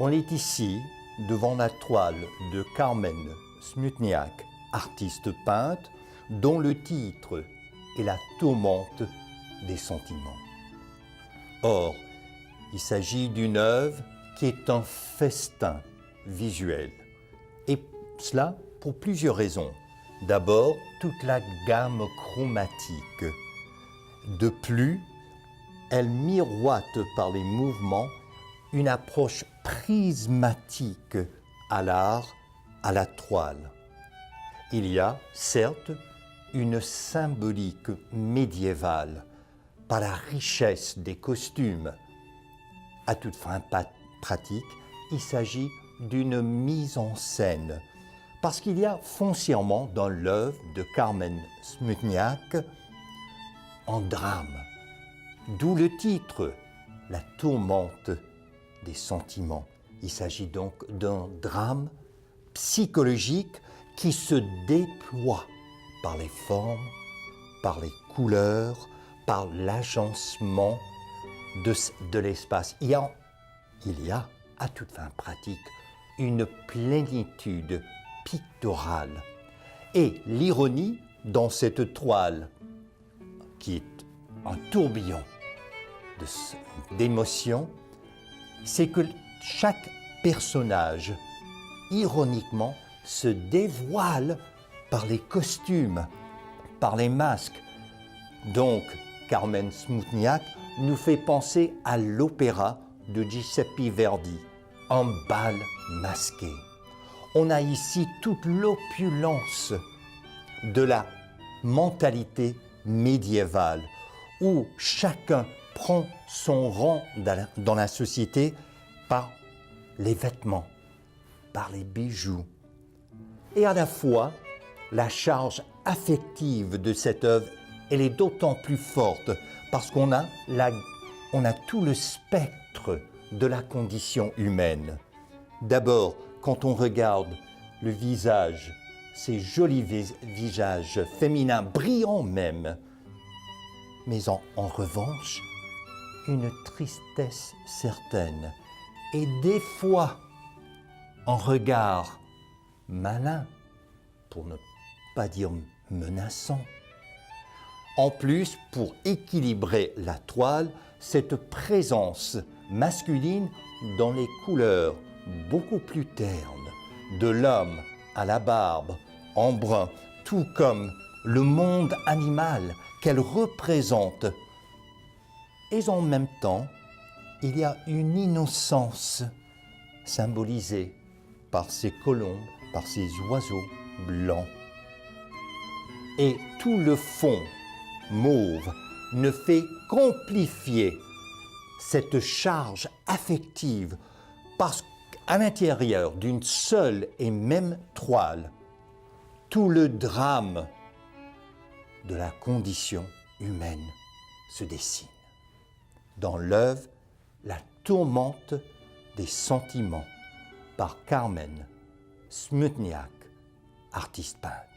On est ici devant la toile de Carmen Smutniak, artiste peintre, dont le titre est La tourmente des sentiments. Or, il s'agit d'une œuvre qui est un festin visuel. Et cela pour plusieurs raisons. D'abord, toute la gamme chromatique. De plus, elle miroite par les mouvements une approche prismatique à l'art, à la toile. Il y a, certes, une symbolique médiévale par la richesse des costumes. À toute fin pratique, il s'agit d'une mise en scène, parce qu'il y a foncièrement dans l'œuvre de Carmen Smutniak un drame, d'où le titre, La tourmente des sentiments. Il s'agit donc d'un drame psychologique qui se déploie par les formes, par les couleurs, par l'agencement de l'espace. Il y a, à toute fin pratique, une plénitude picturale. Et l'ironie dans cette toile, qui est un tourbillon d'émotions, c'est que chaque personnage, ironiquement, se dévoile par les costumes, par les masques. Donc, Carmen Smutniak nous fait penser à l'opéra de Giuseppe Verdi, un bal masqué. On a ici toute l'opulence de la mentalité médiévale, où chacun prend son rang dans la société par les vêtements, par les bijoux. Et à la fois, la charge affective de cette œuvre, elle est d'autant plus forte parce qu'on a tout le spectre de la condition humaine. D'abord, quand on regarde le visage, ces jolis visages féminins, brillants même, mais en revanche, une tristesse certaine et des fois un regard malin, pour ne pas dire menaçant. En plus, pour équilibrer la toile, cette présence masculine dans les couleurs beaucoup plus ternes, de l'homme à la barbe, en brun, tout comme le monde animal qu'elle représente. Et en même temps, il y a une innocence symbolisée par ces colombes, par ces oiseaux blancs. Et tout le fond mauve ne fait qu'amplifier cette charge affective parce qu'à l'intérieur d'une seule et même toile, tout le drame de la condition humaine se dessine. Dans l'œuvre La tourmente des sentiments par Carmen Smutniak, artiste peintre.